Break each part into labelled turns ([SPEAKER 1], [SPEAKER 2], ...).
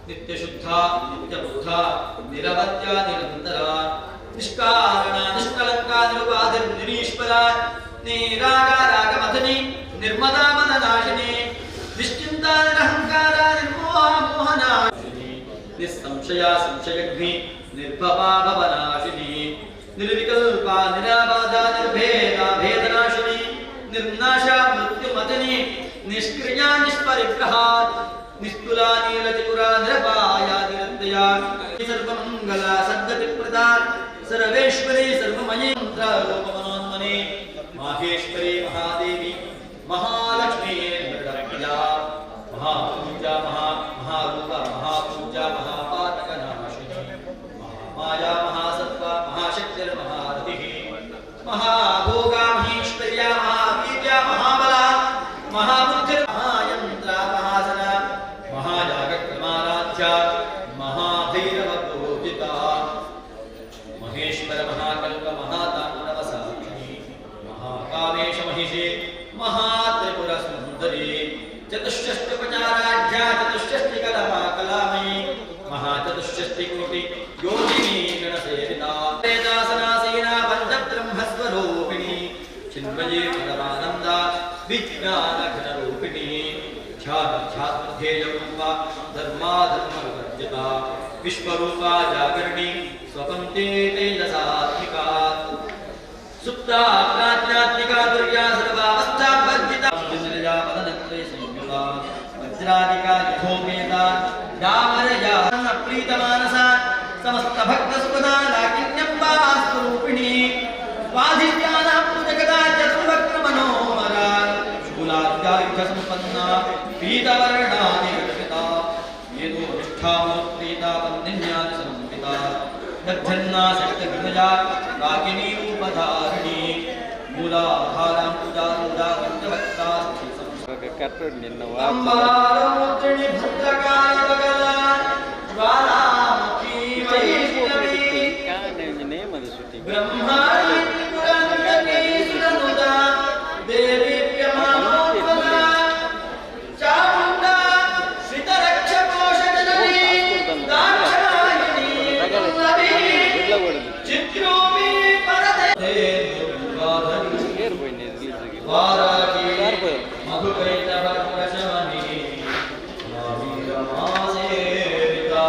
[SPEAKER 1] नित्यशुद्धा नित्यबुद्धा निरवध्या निरन्तरा निष्कारणा निष्कलंका निरुपाधिर निरीश्वरा निरागारागमथनी निर्मदा मननाशिनी निश्चिन्ता निरहंकारा निर्मोहा मोहनाशिनी निस्संशया संशयग्नि निर्भवा भवनाशिनी निर्विकल्पा निराबाधा निर्भेदा भेदनाशिनी निर्नाशा मृत्युमथनी निष्क्रिया निष्परिग्रहा निस्तुला नीलचतुरा निरपाया निरन्तया सर्वमंगला सद्गतिप्रदा सर्वेश्वरी सर्वमयी मंत्ररूपमनोन्मने माहेश्वरी महादेवी महालक्ष्मी प्रिया महापूजा महारूपा महापूजा महापातकनाशिनी महामाया महासत्त्वा महाशक्तिर्महारतिः महाभोगा महेश्वर्या महावीर्या महाबला महाबुद्धिर् महायन्त्रा महासना महायागक्रमाराध्या महाभैरवपूजिता महेश्वर महाकल्प महाताण्डवसाक्षिणी महाकामेश महिषी महात्रिपुरसुन्दरी चतुष्षष्ट्युपचाराढ्या चतुष्षष्टिकलमा कलामयी महाचतुष्षष्टिकोटि योगिनी गणसेविता वेदासनासीना पञ्चब्रह्मस्वरूपिणी चिन्मयी परमानन्दा विज्ञानघनरूपिणी ध्यात्मध्येयरूपा धर्माधर्मविवर्जिता विश्वरूपा जागरणी स्वपन्ते तेजसात्मिका सुप्ता प्राज्ञात्मिका दुर्या सर्वावस्थावर्जिता विसृजा पदनत्रे संयुता वज्रादिका यथोपेता डामरया प्रीतमानसा समस्त भक्तसुखदा लाकिन्यम्बा स्वरूपिणी स्वाधिष्ठानात्मजगदा चतुर्वक्त्रमनोहरा शूलाद्यायुधसम्पन्ना पीतवर्णादिगर्भिता येदो निष्ठामोत्प्रीता वन्दिन्यादि समन्विता दग्धन्ना शक्तविमया रागिनी रूपधारिणी मूलाधारां पूजारूढा पञ्चभक्तास्ति अम्बारमूर्तिणि भद्रकाय बगला ज्वालामुखी वैष्णवी ब्रह्माणी पुरन्दरी सुरनुता देवी प्यमानोत्पला चामुण्डा श्रितरक्षकोशजननी दाक्षायणी वल्लभी चित्रूपी परदे वाराकी मधुकैटभप्रशमनी मावीरमासेविता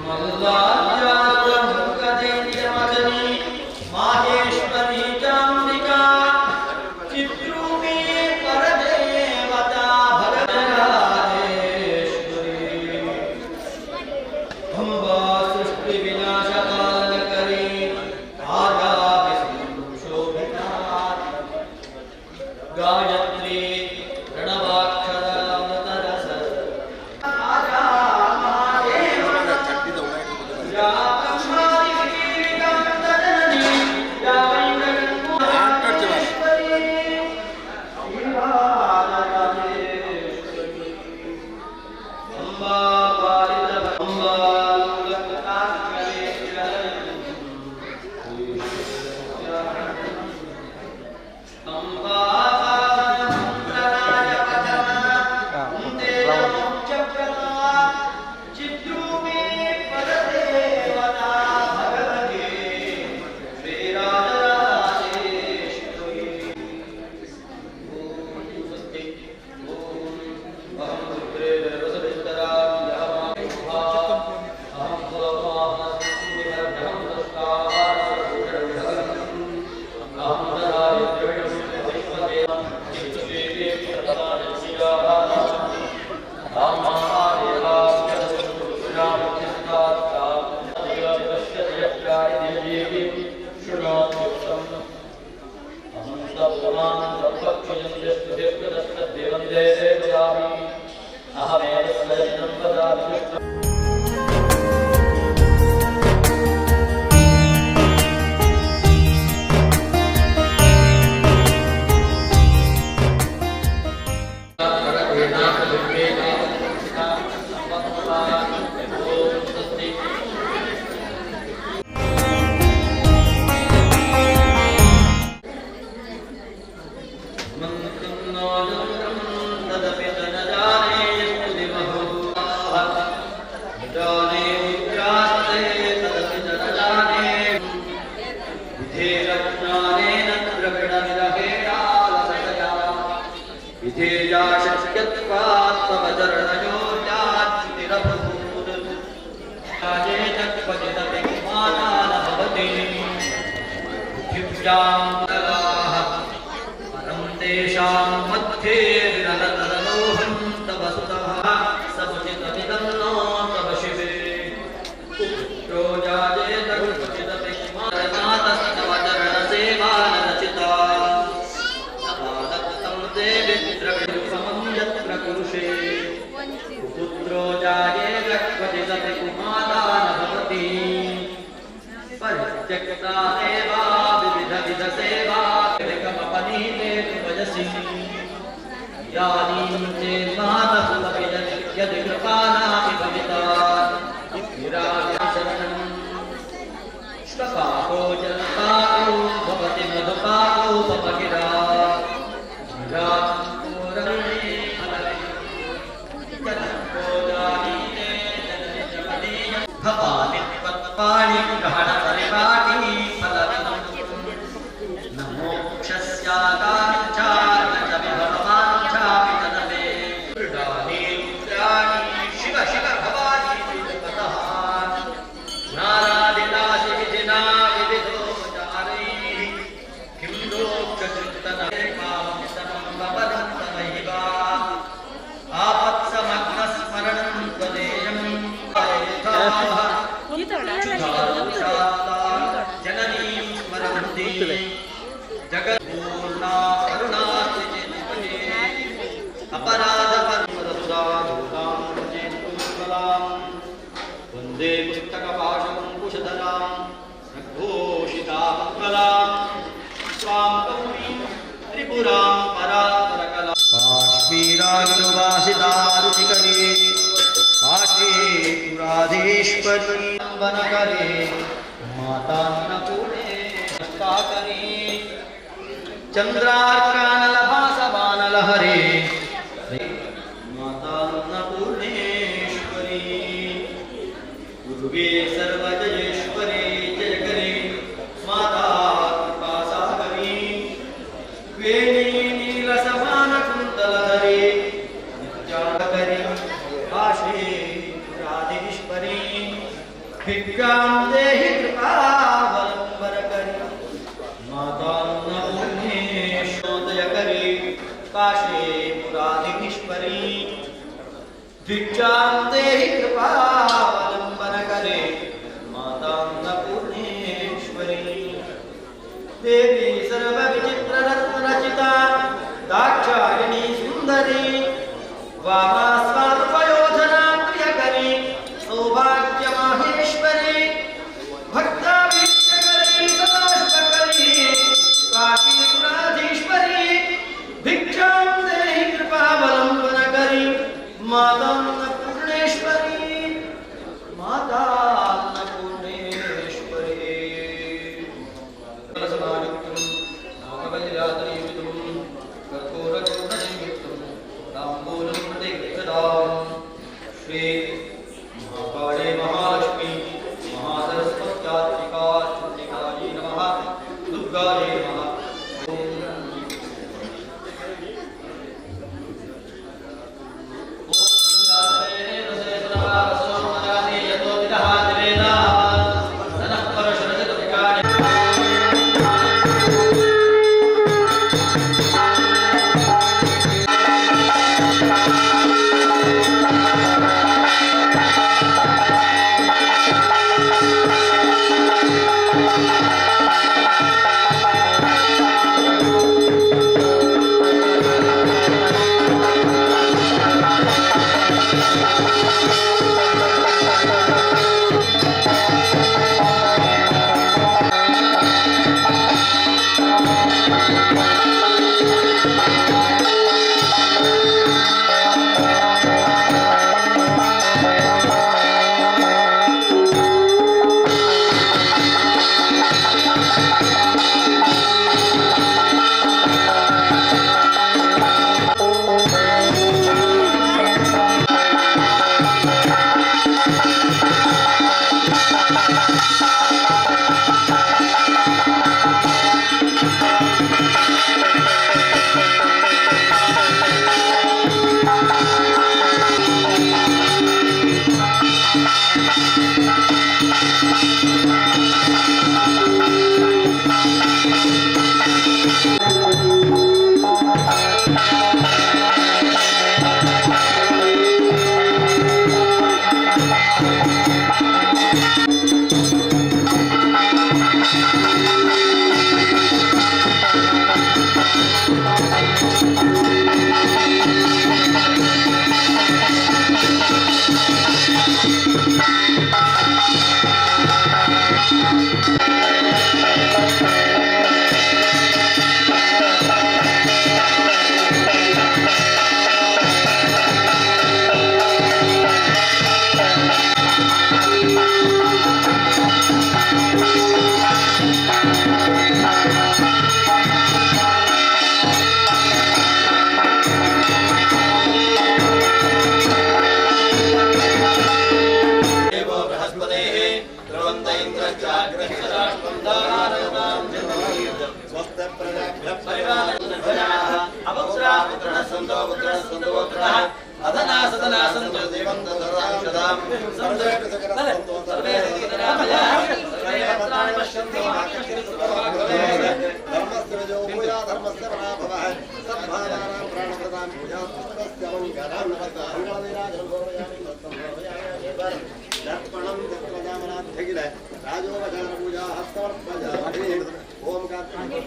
[SPEAKER 1] मल्लाद्यात्रमुखदैन्यमथनी माहेश्वरी चाम्बिका चित्रूपी परदेवता भगवती अम्बा सृष्टिविनाशकालकरी आगाभिशोभिता गायत्री प्रणवाक्षरामृतरस आजा महादेव या ब्रह्मादिवीरिकान्तजननी या वैन्द्रगन्धेश्वरी श्रीराजेश्वरी अम्बा पालित अम्बा अम्बा चित्रूपी परदेवता भगवती श्रीराजेश्वरी स्वस्ति अहं रुद्रे देवसविस्तरा अहं स्वाहास्मिहर्घं अहं ददामि द्रविणं तेजा शक्यत्वात् तव चरणयोर्याच्युतिरभूत् राजे तत्त्वजितपि मानान भवति पृथिव्यां कलाः परं तेषां मध्ये विरलतरलोहं तव सुतः समुचितमिदं नो तव शिवे पुत्रो जाये तत्त्वजितपि मानातस्तव चरणसेवानरचिता यत्र कुरुषे पुत्रो जाये क्वचिदपि कुमाता न भवति परित्यक्ता देवा विविध सेवा एकमपनीते वयसि यानीं चेन्मातः सुतपि यदि कृपानापि भविता विराजशरणं श्वपाको जलपाको भवति मधुपाकोपमगिरा भवानि त्वत्पाणि ग्रहण परिपाटी फलविदं न मोक्षस्याकाङ्क्षा न च विभवाञ्छापि तदमे मृडानि रुद्राणि शिव शिव भवानि विदपतः नारादिनासि विधिना विविधो चारैः किं दोक्षचिन्तनकामं समं वदन्तमैवा आपत्समग्नस्मरणं त्वदेयं जननीं स्मरन्ति जगत्पूर्णा करुणास्ति चिन्मये अपराधपरमरसुदां चेतुमलां वन्दे पुस्तकपाशकुशधरां नग्घोषितामङ्गलां स्वां गौरीं त्रिपुरां परात्परकलां काश्मीरानुवासिता रुचिकरी काशीपुराधीश्वरी वनकरे मातान्नपूर्णेष्टाकरी चन्द्रार्कानलभासमानलहरे मातान्नपूर्णेश्वरी गुरुवे सर्वजयेश्वरी जयकरी माता कृपासागरी वेणी नीलसमानकुन्तलधरे नित्याकरी काशीपुराधीश्वरी भिक्षां देहि कृपावलम्बनकरी मातान्नपूर्णेश्वरोदयकरी काशीपुराधीश्वरी भिक्षां देहि कृपावलम्बनकरी मातान्नपूर्णेश्वरी देवी सर्वविचित्ररत्नरचिता दाक्षायणी सुन्दरी वामास्वात्पयोधना प्रियकरी सौभाग्यमाहेश्वरी भक्ताभीष्टकरी सदाशिवकरी काशीपुराधीश्वरी भिक्षां देहि कृपावलम्बनकरी मातान्नपूर्णेश्वरी मातान्नपूर्णेश्वरी समायुक्तं नागवल्ल्यादयुक्तं कर्पूरगौरसंयुक्तं ताम्बूलं प्रतिगृह्णां श्री महाकाले महालक्ष्मी महासरस्वत्यात्मिका चण्डिकायै नमः दुर्गायै नमः ॐ ಅದನಾ ಸದನಾ ಸಂತು ದೇವಂತ ಸದಾಂ ಸದಾಂ ಸರ್ವೇ ಸದನಾಮಯ ಸರ್ವೇ ಭದ್ರಾಣಿ ಪಶ್ಯಂತು ಮಾ ಕಶ್ಚಿತ್ ಸುಖಭಾಗ್ ಭವೇತ್ ಧರ್ಮಸ್ಯ ವಿಜಯೋಭೂಯ ಧರ್ಮಸ್ಯ ಪರಾಭವಃ ಸದ್ಭಾವಾನಾಂ ಪ್ರಾಣಪ್ರದಾಂ ಪೂಜಾ ಸುತಸ್ಯ ಮಂಗಲಾಂ ನಮಃ ಮಂಗಳನಿರಾಜನ ಗೌರಯಾಮಿ ತತ್ಸಂಭವಯಾಮಿ ದರ್ಪಣಂ ದತ್ತರಾಜಾಮನಾಥಗಿಲ ರಾಜೋಪಚಾರ ಪೂಜಾ ಹಸ್ತವರ್ಪಜಾಮಿ ಓಂ ಗಾತ್ರಿ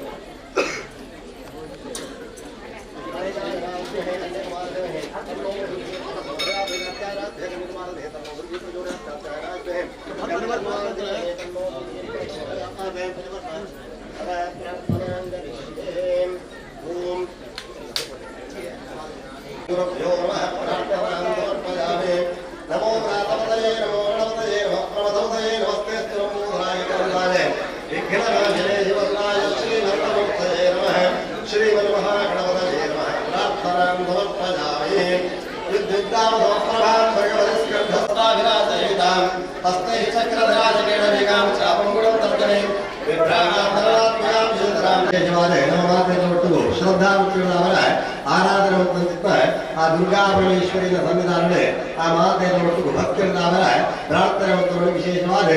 [SPEAKER 1] नमो प्रातपतये नमो गणपतये नमः प्रमथपतये नमस्ते स्तुरमूर्धाय करुणाय विघ्ननाशने शिवनाय श्रीमन्मूर्तये नमः श्रीमन्महागणपतये नमः प्रार्थनां समर्पयामि विद्युद्दामसमप्रभां भगवतस्कन्धस्ताभिराजयितां हस्तैः चक्रधराजकेणविकां चापं गुणं तर्जने विभ्राणां धरणात्मकां शिवधरां देशवादे नममातेनोट्टुगु ಶ್ರದ್ಧಾಭಕ್ತಿಗಳವರ ಆರಾಧನೆ ಹೊಂದಿದ್ದ ಆ ದುರ್ಗಾಪರಮೇಶ್ವರಿಯ ಸನ್ನಿಧಾನದಲ್ಲಿ ಆ ಮಾತೆಯನ್ನು ಭಕ್ತರಿದವರ ಪ್ರಾರ್ಥನೆ ಹೊಂದಲು ವಿಶೇಷವಾದ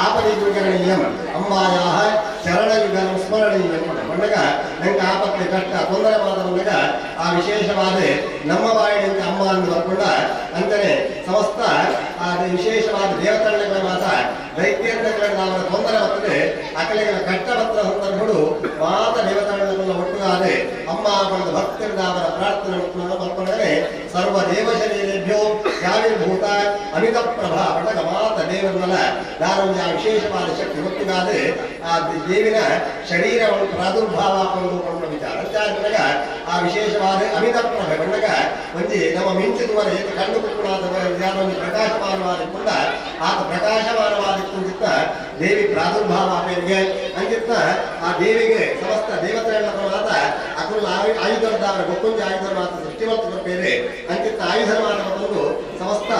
[SPEAKER 1] ಆಪದಿಕರಣೀಯಂ ಅಮ್ಮಾಯಾಹ ಚರಣಯುಗಂ ಸ್ಮರಣೀಯಂ ಬಂದಾಗ ನಂಗೆ ಆಪತ್ತು ಕಷ್ಟ ತೊಂದರೆ ಬಂದಾಗ ಆ ವಿಶೇಷವಾದ ನಮ್ಮ ಬಾಯಿನಿಂದ ಅಮ್ಮ ಎಂದು ಬರ್ಕೊಂಡ ಅಂದರೆ ಸಮಸ್ತ ಆ ವಿಶೇಷವಾದ ದೇವತಗಳ ಮಾತ ದೈತ್ಯಗಳ ತೊಂದರೆ ಬರ್ತದೆ ಅಕಲಿಗಳ ಕಷ್ಟಪತ್ರ ಸಂದರ್ಭಗಳು ಮಾತ ದೇವತಾಗಳನ್ನು ಒಟ್ಟುಗಾದೆ ಅಮ್ಮ ಬಂದ ಭಕ್ತರಿದವರ ಪ್ರಾರ್ಥನೆ ಬರ್ಕೊಂಡರೆ ಸರ್ವ ದೇವಶರೀರೇಭ್ಯೋ ಯಾವಿರ್ಭೂತ ಅಮಿತ ಪ್ರಭಾ ಬಂದಾಗ ಮಾತ ದೇವರನ್ನ ದಾರಂಜ ವಿಶೇಷವಾದ ಶಕ್ತಿ ಒಟ್ಟುಗಾದೆ ಆ ದೇವಿನ ಶರೀರವನ್ನು ಪ್ರಾದುರ್ಭಾವ ಕೊಂಡು ವಿಚಾರ ಅಂತಾಗ ಆ ವಿಶೇಷವಾದ ಅಮಿತ ಪ್ರಭೆ ಬಂದಾಗ ಒಂಜಿ ನಮ್ಮ ಮಿಂಚಿದುವರ ಏಕೆ ಕಂಡು ಕುಕ್ಕುಳಾದ ವಿಚಾರವನ್ನು ಪ್ರಕಾಶಮಾನವಾದಿಕೊಂಡ ಆತ ಪ್ರಕಾಶಮಾನವಾದಿಕ್ಕಿಂತ ದೇವಿ ಪ್ರಾದುರ್ಭಾವ ಆಪೇರಿಗೆ ಅಂಕಿತ್ತ ಆ ದೇವಿಗೆ ಸಮಸ್ತ ದೇವತೆಗಳ ಮಾತ ಅಕುಲ್ ಆಯುಧದ ಗೊಕ್ಕೊಂಜಿ ಆಯುಧ ಮಾತ ಸೃಷ್ಟಿಮತ್ತು ಬೇರೆ ಅಂಕಿತ್ತ ಆಯುಧ ಮಾತ ಬಂದು ಸಮಸ್ತ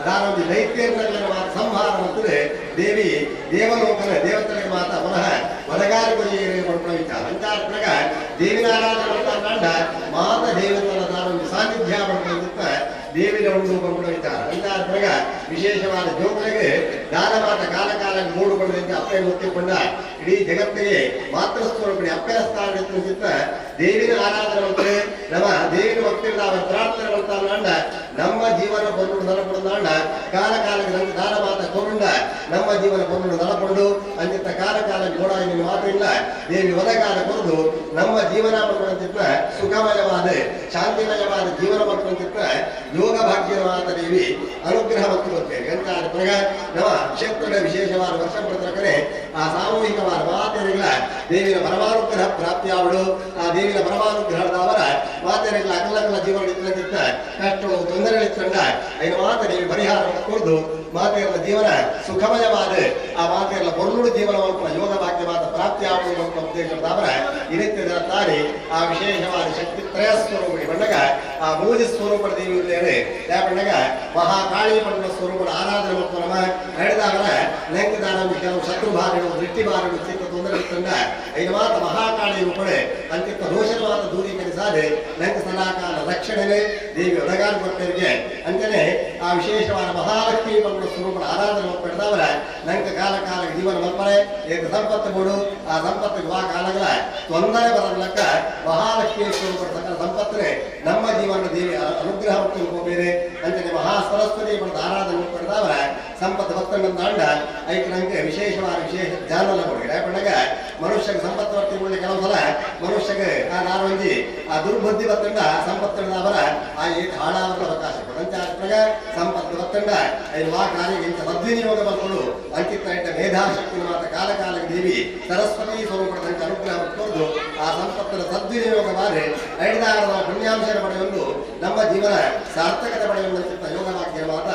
[SPEAKER 1] ದಾನೊಂದು ದೈತ್ಯಗಳ ಮಾತ ಸಂಹಾರ ಮಾಡ್ತದೆ ದೇವಿ ದೇವಲೋಕನ ದೇವತೆಗಳ ಮಾತ ಪುನಃ ವದಗಾರಿಗಳಿಗೆ ಮಾಡ್ಕೊಳ್ಳೋ ವಿಚಾರ ಅಂತಾಗ ದೇವಿನ ಆರಾಧನೆ ಕಂಡ ಮಾತ ದೇವತೆಗಳ ದಾನೊಂದು ಸಾನ್ನಿಧ್ಯ ಮಾಡ್ಕೊಳ್ಳೋದಕ್ಕ ದೇವಿನ ಒಂದು ಮಾಡ್ಕೊಳ್ಳೋ ವಿಚಾರ ಅಂತಾಗ ವಿಶೇಷವಾದ ಜೋಕರಿಗೆ ದಾನ ಮಾತ ಕಾಲ ಕಾಲ ಮೂಡುಕೊಳ್ಳದಂತೆ ಅಪ್ಪೆಯನ್ನು ಒತ್ತಿಕೊಂಡ ಇಡೀ ಜಗತ್ತಿಗೆ ಮಾತೃ ಸ್ವರೂಪಿ ಅಪ್ಪೆಯ ಸ್ಥಾನಕ್ಕಿಂತ ದೇವಿನ ಆರಾಧನೆ ಮಾಡ್ತಾರೆ ನಮ್ಮ ದೇವಿನ ಭಕ್ತಿಯಿಂದ ಅವರ ಪ್ರಾರ್ಥನೆ ಮಾಡ್ತಾನ ನಮ್ಮ ಜೀವನ ಬಂದು ನಲಪಡ ಕಾಲ ಕಾಲಕ್ಕೆ ದಾನ ಮಾತ ಕೊಂಡ ನಮ್ಮ ಜೀವನ ಬಂದು ನಲಪಡು ಅಂತಿತ್ತ ಕಾಲ ಕಾಲ ಗೋಡಾಗಿ ಮಾತಿಲ್ಲ ದೇವಿ ಒದಗಾಲ ಕೊರದು ನಮ್ಮ ಜೀವನ ಮಾಡುವಂತಿತ್ತ ಸುಖಮಯವಾದ ಶಾಂತಿಮಯವಾದ ಜೀವನ ಮಾಡುವಂತಿತ್ತ ಯೋಗ ಭಾಗ್ಯವಾದ ದೇವಿ ಅನುಗ್ರಹ ಮತ್ತು ಬರ್ತೇವೆ ಅಂತ ನಮ್ಮ ಕ್ಷೇತ್ರದ ವಿಶೇಷವಾದ ವರ್ಷ ಪ್ರತಿಕರೆ ಆ ಸಾಮೂಹಿಕವಾದ ಮಾತೆರೆಗಳ ದೇವಿನ ಪರಮಾನುಗ್ರಹ ಪ್ರಾಪ್ತಿಯಾವಳು ಆ ದೇವಿನ ಪರಮಾನುಗ್ರಹದವರ ಮಾತೆರೆಗಳ ಅಕಲಕಲ ಜೀವನ ಇತ್ತಂತಿತ್ತ ಕಷ್ಟಗಳು ತೊಂದರೆಗಳಿತ್ತಂಡ ಐದು ಮಾತ ದೇವಿ ಪರಿಹಾರ ಕೊಡದು ಮಾತೆಯರ ಜೀವನ ಸುಖಮಯವಾದ ಆ ಮಾತೆಯರ பொருளுடைய ಜೀವನವನ್ನು ಯೋಗ ಭಾಗ್ಯವಾದ ಪ್ರಾಪ್ತಿಯಾವಳು ಅಂತ ಉದ್ದೇಶದವರ ಇರಿತಿದ ತಾರಿ ಆ ವಿಶೇಷವಾದ ಶಕ್ತಿ ತ್ರಯ ಸ್ವರೂಪಿ ಬಂದಾಗ ಆ ಮೂಲ ಸ್ವರೂಪದ ದೇವಿ ಇಲ್ಲೇ ಯಾಕಂದಾಗ ಮಹಾಕಾಳಿ ಪಂಡ ಸ್ವರೂಪದ ಆರಾಧನೆ ಮತ್ತು ನಮ್ಮ ನಡೆದವರ ಲೆಂಕದಾನ ಕೆಲವು ಶತ್ರು ಬಾರಿಗಳು ದೃಷ್ಟಿ ಬಾರಿಗಳು ಚಿತ್ತ ತೊಂದರೆ ತಂಡ ಐದು ಮಾತ ಮಹಾಕಾಳಿ ರೂಪಣೆ ಅಂತಿತ್ತ ದೋಷವಾದ ದೂರೀಕರಿಸಾದೆ ಲೆಂಕ ಸದಾಕಾಲ ರಕ್ಷಣೆ ದೇವಿ ಒದಗಾರ ಭಕ್ತರಿಗೆ ಅಂತಾನೆ ಆ ವಿಶೇಷವಾದ ಮಹಾಲಕ್ಷ್ಮಿ ಪಂಡ ಸ್ವರೂಪದ ಆರಾಧನೆ ಪಡೆದವರ ಲೆಂಕ ಕಾಲ ಕಾಲ ಜೀವನ ಮಲ್ಪನೆ ಏಕ ಸಂಪತ್ತು ಬೋಡು ಆ ಸಂಪತ್ತಿಗೆ ಆ ಕಾಲಗಳ ತೊಂದರೆ ಬರಲಕ್ಕ ಮಹಾಲಕ್ಷ್ಮಿ ಸ್ವರೂಪದ ಸಕಲ ಸಂಪತ್ತನೆ ನಮ್ಮ ಜೀವನ ದೇವಿ ಅನುಗ್ರಹ ಮತ್ತು ಬೇರೆ ಅಂತಾನೆ ಮಹಾ ಸರಸ್ವತಿ ಪಡೆದ ಆರಾಧನೆ ಪಡೆದವರ ಸಂಪತ್ತು ಭಕ್ತನಂದ ಅಂಡ ಐಕ್ಯಂಗೆ ವಿಶೇಷವಾದ ವಿಶೇಷ ಧ್ಯಾನ ಕೊಡಿಗೆ ಯಾಕಂದಾಗ ಮನುಷ್ಯಗೆ ಸಂಪತ್ತು ವರ್ತಿ ಕೆಲವು ಸಲ ಮನುಷ್ಯಗೆ ಆ ನಾರೊಂದಿ ಆ ದುರ್ಬುದ್ಧಿ ಬತ್ತಂಡ ಸಂಪತ್ತಿನವರ ಆ ಏಕ ಹಾಳಾವರ ಅವಕಾಶ ಕೊಡಂತಾಗ ಸಂಪತ್ತು ಬತ್ತಂಡ ಐದು ಆ ಕಾರ್ಯಕ್ಕೆ ಇಂಥ ಸದ್ವಿನಿಯೋಗ ಬರ್ಕೊಂಡು ಅಂಕಿತ ಇಟ್ಟ ಮೇಧಾಶಕ್ತಿ ಮಾತ ಕಾಲ ಕಾಲಕ್ಕೆ ದೇವಿ ಸರಸ್ವತಿ ಸ್ವರೂಪದಂತೆ ಅನುಗ್ರಹ ಕೊಟ್ಟು ಆ ಸಂಪತ್ತಿನ ಸದ್ವಿನಿಯೋಗ ಮಾಡಿ ಐದಾರದ ಪುಣ್ಯಾಂಶ ಪಡೆಯೊಂದು ನಮ್ಮ ಜೀವನ ಸಾರ್ಥಕತೆ ಪಡೆಯುವಂತ ಯೋಗ ವಾಕ್ಯ ಮಾತ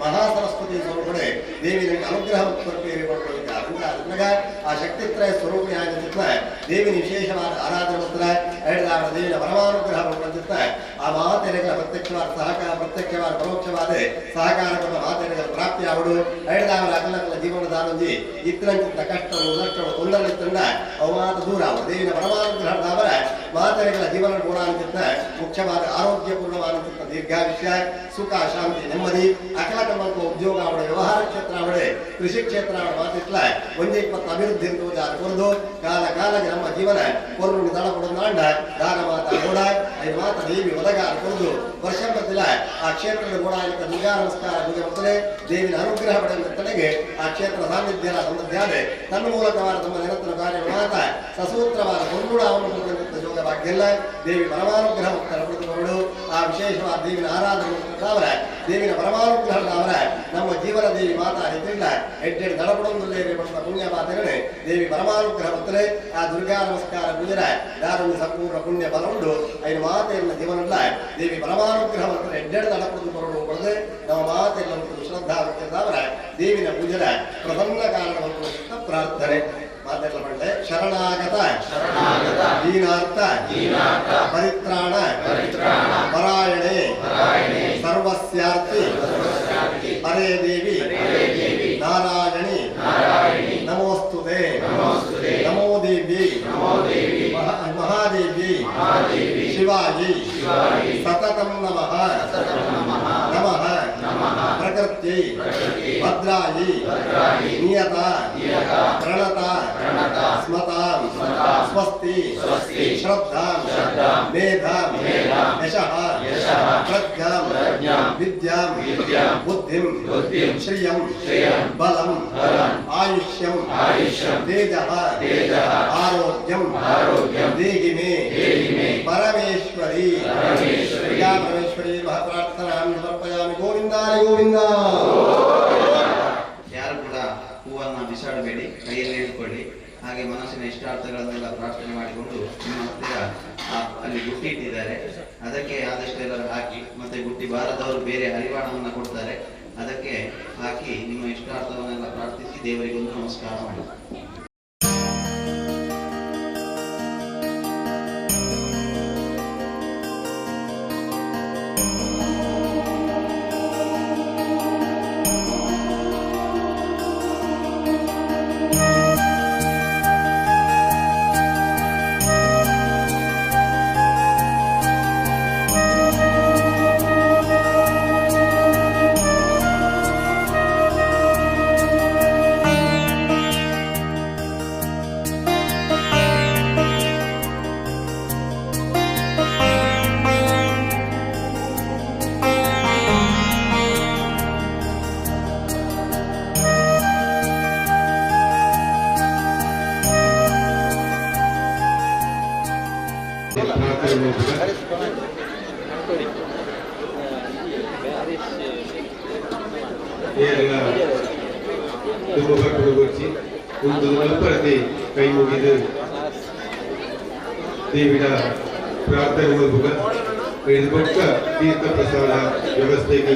[SPEAKER 1] ಮಹಾ ಸರಸ್ವತಿ ಸ್ವರೂಪಡೆ ದೇವಿ ನನಗೆ ಅನುಗ್ರಹ ಪಡ್ಕೊಳ್ಳಿಕ್ಕೆ ಆ ಶಕ್ತಿತ್ರಯ ಸ್ವರೂಪಿ ಆಗಿದ್ದ ದೇವಿನ ವಿಶೇಷವಾದ ಆರಾಧನೆ ಮಾತ್ರ ಐದಾರ ದೇವಿನ ಪರಮಾನುಗ್ರಹ ಪಡ್ಕೊಳ್ಳುತ್ತ ಆ ಮಾತೆರೆಗಳ ಪ್ರತ್ಯಕ್ಷವಾದ ಸಹಕಾರ ಪ್ರತ್ಯಕ್ಷವಾದ ಪರೋಕ್ಷವಾದ ಸಹಕಾರ ಮಾತೆರೆಗಳ ಪ್ರಾಪ್ತಿಯಾಗುವುದು ಐದಾರ ಅಕಲಕಲ ಜೀವನದಾನಂದಿ ಇತ್ತರಂಚಿತ್ತ ಕಷ್ಟಗಳು ನಷ್ಟಗಳು ತೊಂದರೆ ತಂಡ ಅವು ಮಾತ್ರ ದೂರ ದೇವಿನ ಪರಮಾನುಗ್ರಹದವರ ಮಾತರಿಗಳ ಜೀವನ ಗುಣ ಅಂತಿದ್ದ ಮುಖ್ಯವಾದ ಆರೋಗ್ಯಪೂರ್ಣವಾದಂಥ ದೀರ್ಘಾಯುಷ್ಯ ಸುಖ ಶಾಂತಿ ನೆಮ್ಮದಿ ಅಕಲ ಕಮಲ್ಕ ಉದ್ಯೋಗ ಅವಳ ವ್ಯವಹಾರ ಕ್ಷೇತ್ರ ಅವಳೆ ಕೃಷಿ ಕ್ಷೇತ್ರ ಅವಳ ಮಾತಿಟ್ಲ ಒಂದೇ 20 ಅಭಿವೃದ್ಧಿ ಅಂತ ಜಾರಿಕೊಂಡು ಕಾಲ ಕಾಲಕ್ಕೆ ನಮ್ಮ ಜೀವನ ಕೊರಲು ದಳ ಕೊಡೋದಾಂಡ ದಾನ ಮಾತಾ ಕೂಡ ಐದು ಮಾತ ದೇವಿ ಒದಗಾರ ಕೊಡುದು ವರ್ಷ ಬರ್ತಿಲ್ಲ ಆ ಕ್ಷೇತ್ರದ ಕೂಡ ದುರ್ಗಾ ನಮಸ್ಕಾರ ಪೂಜೆ ಮಾಡ್ತಾರೆ ದೇವಿನ ಅನುಗ್ರಹ ಪಡೆಯುವ ತಡೆಗೆ ಆ ಕ್ಷೇತ್ರ ಸಾನ್ನಿಧ್ಯ ಸಂಬಂಧ್ಯಾದೆ ತನ್ನ ಮೂಲಕವಾದ ತಮ್ಮ ನಿರಂತರ ಕಾರ್ಯ ಮಾತ ಸಸೂತ್ರವಾದ ಕೊಂಡುಡಾವನ್ನು ಪಡೆದಂಥ ಯೋಗ ಭಾಗ್ಯಲ್ಲ ದೇವಿ ಪರಮಾನುಗ್ರಹ ಪಡೆದುಕೊಂಡು ಆ ವಿಶೇಷವಾದ ದೇವಿನ ಆರಾಧನೆ ಅವರ ದೇವಿನ ಪರಮಾನುಗ್ರಹದ ಅವರ ನಮ್ಮ ಜೀವನ ದೇವಿ ಮಾತಾಡಿದ್ರಿಂದ ಹೆಡ್ಡೆಡ್ ದಡಪಡೊಂದಲ್ಲೇ ಪಡೆದ ಪುಣ್ಯ ಮಾತಗಳೇ ದೇವಿ ಪರಮಾನುಗ್ರಹ ಬರ್ತದೆ ಆ ದುರ್ಗಾ ನಮಸ್ಕಾರ ಪೂಜನ ದಾರುಣ್ಯ ಸಂಪೂರ್ಣ ಪುಣ್ಯ ಬಲ ಉಂಟು ಐದು ಮಾತೆಯನ್ನ ಜೀವನಲ್ಲ ದೇವಿ ಪರಮಾನುಗ್ರಹ ಬರ್ತದೆ ಹೆಡ್ಡೆಡ್ ದಡಪಡದು ಬರೋದು ಪಡೆದು ನಮ್ಮ ಮಾತೆಲ್ಲ ಶ್ರದ್ಧಾ ಅವರ ದೇವಿನ ಪೂಜನ ಪ್ರಸನ್ನ ಕಾರಣವನ್ನು ಪ್ರಾರ್ಥನೆ ಮಾತೆಲ್ಲ ಪಡೆದೆ ಶರಣಾಗತ ದೀನಾರ್ಥ ಪರಿತ್ರಾಣ ಪರಾಯಣೆ ಸರ್ವಸ್ಯಾರ್ಥಿ ಹರೇ ದೇವಿ ನಾರಾಯಣಿ ನಮೋಸ್ತುತೆ ನಮೋ ದೇವಿ ಮಹಾದೇವಿ ಶಿವಾಯಿ ಸತತಂ ನಮಃ ನಮಃ ಪ್ರಕೃತ್ಯೈ ಭದ್ರಾಯಿ ನಿಯತ ಪ್ರಣತ ಸ್ಮತಾಂ ಸ್ವಸ್ತಿ ಶ್ರದ್ಧಾಂ ಮೇಧಾಂ ಯಶಃ ಪ್ರಜ್ಞಾಂ ವಿದ್ಯಾಂ ಬುದ್ಧಿಂ ಶ್ರಿಯಂ ಬಲಂ ಆಯುಷ್ಯಂ ತೇಜಃ ಆರೋಗ್ಯಂ ದೇಹಿ ಮೇ ಪರಮೇಶ್ವರಿ ಪರಮೇಶ್ವರಿ ಮಹಾಪ್ರಾರ್ಥನಾಂ ಸಮರ್ಪಯಾಮಿ ಗೋವಿಂದಾಯ ಗೋವಿಂದ.
[SPEAKER 2] ಯಾರು ಕೂಡ ಹೂವನ್ನು ಬಿಸಾಡಬೇಡಿ, ಕೈಯಲ್ಲಿ ಹಿಡ್ಕೊಳ್ಳಿ. ಹಾಗೆ ಮನಸ್ಸಿನ ಇಷ್ಟಾರ್ಥಗಳನ್ನೆಲ್ಲ ಪ್ರಾರ್ಥನೆ ಮಾಡಿಕೊಂಡು ನಿಮ್ಮ ಹತ್ತಿರ ಅಲ್ಲಿ ಗುಟ್ಟಿ ಇಟ್ಟಿದ್ದಾರೆ, ಅದಕ್ಕೆ ಆದಷ್ಟು ಎಲ್ಲರೂ ಹಾಕಿ. ಮತ್ತೆ ಗುಟ್ಟಿ ಬಾರದವರು ಬೇರೆ ಹರಿವಾಣವನ್ನು ಕೊಡ್ತಾರೆ, ಅದಕ್ಕೆ ಹಾಕಿ ನಿಮ್ಮ ಇಷ್ಟಾರ್ಥವನ್ನೆಲ್ಲ ಪ್ರಾರ್ಥಿಸಿ ದೇವರಿಗೊಂದು ನಮಸ್ಕಾರ ಮಾಡಿ.
[SPEAKER 3] ಒಂದು ನಲ್ಪರತೆ ಕೈ ಮುಗಿದು ದೇವಿನ ಪ್ರಾರ್ಥನೆ ಮೂಲಕ ಪಕ್ಕ ತೀರ್ಥ ಪ್ರಸಾದ ವ್ಯವಸ್ಥೆಗೆ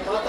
[SPEAKER 1] ಮಾತಾ